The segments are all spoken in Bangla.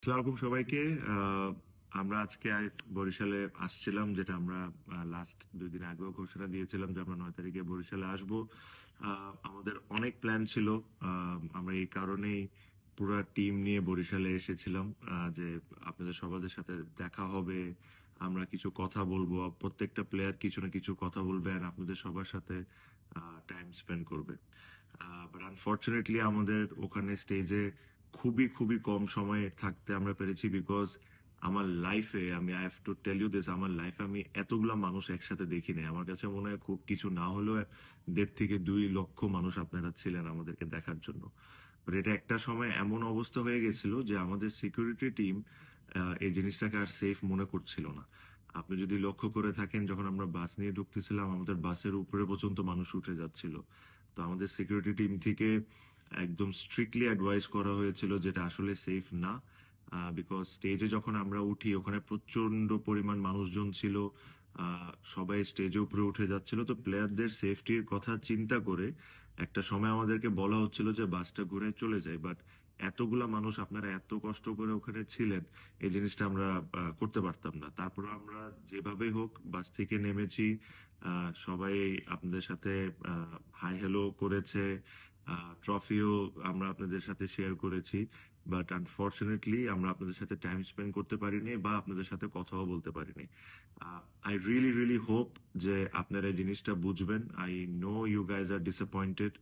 আসসালামু আলাইকুম সবাইকে। আমরা আজকে বরিশালে আসছিলাম, যেটা আমরা লাস্ট 2 দিন আগেও ঘোষণা দিয়েছিলাম যে আমরা 9 তারিখে বরিশালে আসব। আমাদের অনেক প্ল্যান ছিল। আমরা এই কারণেই পুরো টিম নিয়ে বরিশালে এসেছিলাম, যে আপনাদের সবার সাথে দেখা হবে, আমরা কিছু কথা বলবো, প্রত্যেকটা প্লেয়ার কিছু না কিছু কথা বলবে আর আপনাদের সবার সাথে টাইম স্পেন্ড করবে। বাট আনফর্চুনেটলি আমাদের ওখানে স্টেজে খুবই খুবই কম সময়ে থাকতে আমরা পেরেছি, বিকজ আমার লাইফে আমি I have to tell you this, আমার লাইফে আমি এতগুলা মানুষ একসাথে দেখি নাই। আমার কাছে মনে হয় খুব কিছু না হলেও 1.5 থেকে 2 লক্ষ মানুষ আপনারা ছিলেন আমাদেরকে দেখার জন্য। বাট এটা একটা সময় এমন অবস্থা হয়ে গেছিল যে আমাদের সিকিউরিটি টিম এই জিনিসটাকে আর সেফ মনে করছিল না। আপনি যদি লক্ষ্য করে থাকেন, যখন আমরা বাস নিয়ে ঢুকতেছিলাম আমাদের বাসের উপরে পর্যন্ত মানুষ উঠে যাচ্ছিল। তো আমাদের সিকিউরিটি টিম থেকে একদম স্ট্রিক্টলি অ্যাডভাইস করা হয়েছিল যেটা আসলে সেফ না, বিকজ স্টেজে যখন আমরা উঠি ওখানে প্রচন্ড পরিমাণ মানুষজন ছিল। সবাই স্টেজে উপরে উঠে যাচ্ছিল, তো প্লেয়ারদের সেফটির কথা চিন্তা করে একটা সময় আমাদেরকে বলা হচ্ছিল যে বাসটা ঘুরে চলে যায়। বাট এতগুলা মানুষ আপনারা এত কষ্ট করে ওখানে ছিলেন, এই জিনিসটা আমরা করতে পারতাম না। তারপর আমরা যেভাবে হোক বাস থেকে নেমেছি। সবাই আপনাদের সাথে হাই হ্যালো করেছে, ট্রফিও আমরা আপনাদের সাথে শেয়ার করেছি। বাট আনফর্চুনেটলি আমরা আপনাদের সাথে টাইম স্পেন্ড করতে পারিনি বা আপনাদের সাথে কথাও বলতে পারিনি। আই রিয়েলি রিয়েলি হোপ যে আপনারা এই জিনিসটা বুঝবেন। I know you guys are disappointed,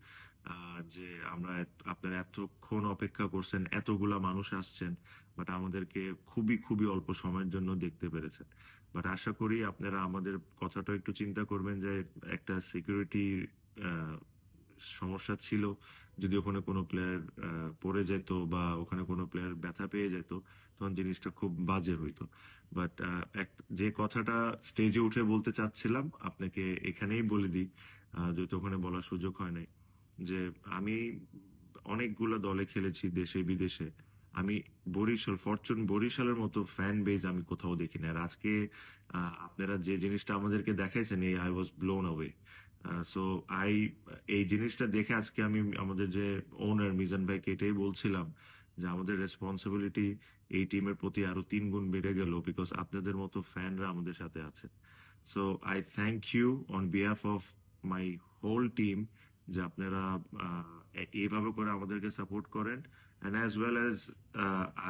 যে আমরা আপনারা এতক্ষণ অপেক্ষা করছেন, এতগুলা মানুষ আসছেন, বাট আমাদেরকে খুবই খুবই অল্প সময়ের জন্য দেখতে পেরেছেন। বাট আশা করি আপনারা আমাদের কথাটা একটু চিন্তা করবেন, যে একটা সিকিউরিটি সমস্যা ছিল। যদি ওখানে কোনো প্লেয়ার পড়ে যেত বা ওখানে কোনো প্লেয়ার ব্যথা পেয়ে যেত, তখন জিনিসটা খুব বাজে হইতো। বাট যে কথাটা স্টেজে উঠে বলতে চাচ্ছিলাম আপনাকে এখানেই বলে দিই, যেহেতু ওখানে বলার সুযোগ হয় নাই, যে আমি অনেকগুলো দলে খেলেছি দেশে বিদেশে। আমি ফরচুন বরিশালের মতো ফ্যান বেজ আমি কোথাও দেখি না। আর আজকে আপনারা যে জিনিসটা আমাদেরকে দেখাইছেন, এই I was blown away. So I এই জিনিসটা দেখে আজকে আমি আমাদের যে ওনার মিজান ভাইকে এটাই বলছিলাম যে আমাদের রেসপন্সিবিলিটি এই টিমের প্রতি আরো 3 গুণ বেড়ে গেল, বিকজ আপনাদের মতো ফ্যানরা আমাদের সাথে আছে। So I thank you on behalf of my whole team, যে আপনারা এইভাবে করে আমাদেরকে সাপোর্ট করেন। And as well as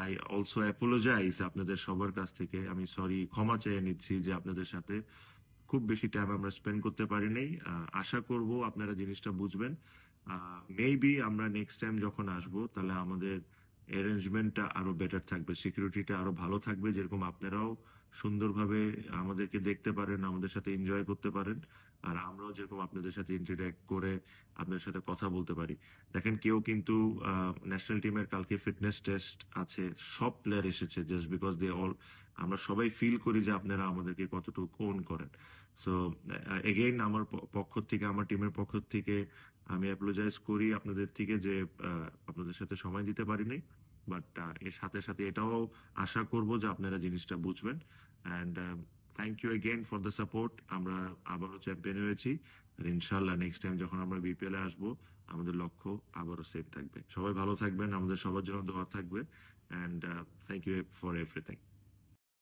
I also apologise আপনাদের সবার কাছ থেকে। আমি সরি, ক্ষমা চেয়ে নিচ্ছি যে আপনাদের সাথে খুব বেশি টাইম আমরা স্পেন্ড করতে পারি নাই। আশা করব আপনারা জিনিসটা বুঝবেন। মেবি আমরা নেক্সট টাইম যখন আসবো তাহলে আমাদের অ্যারেঞ্জমেন্টটা আরো বেটার থাকবে, সিকিউরিটিটা আরো ভালো থাকবে, যেরকম আপনারাও সুন্দরভাবে আমাদেরকে দেখতে পারেন, আমাদের সাথে এনজয় করতে পারেন, আর আমরাও যেরকম আপনাদের সাথে ইন্টারঅ্যাক্ট করে আপনাদের সাথে কথা বলতে পারি। দেখেন, কেউ কিন্তু ন্যাশনাল টিমের কালকে ফিটনেস টেস্ট আছে, সব প্লেয়ার এসেছে জাস্ট বিকজ দে অল। আমরা সবাই ফিল করি যে আপনারা আমাদেরকে কতটুকু ওন করেন। সো এগেইন আমার পক্ষ থেকে, আমার টিমের পক্ষ থেকে আমি অ্যাপোলোজাইজ করি আপনাদের থেকে যে আপনাদের সাথে সময় দিতে পারিনি। বাট এর সাথে সাথে এটাও আশা করব যে আপনারা জিনিসটা বুঝবেন। And thank you again for the support. আমরা আবারও চ্যাম্পিয়ন হয়েছি, আর ইনশাল্লাহ নেক্সট টাইম যখন আমরা বিপিএল এ আসবো আমাদের লক্ষ্য আবারও সেফ থাকবে। সবাই ভালো থাকবেন, আমাদের সবার জন্য দোয়া থাকবে। And thank you for everything.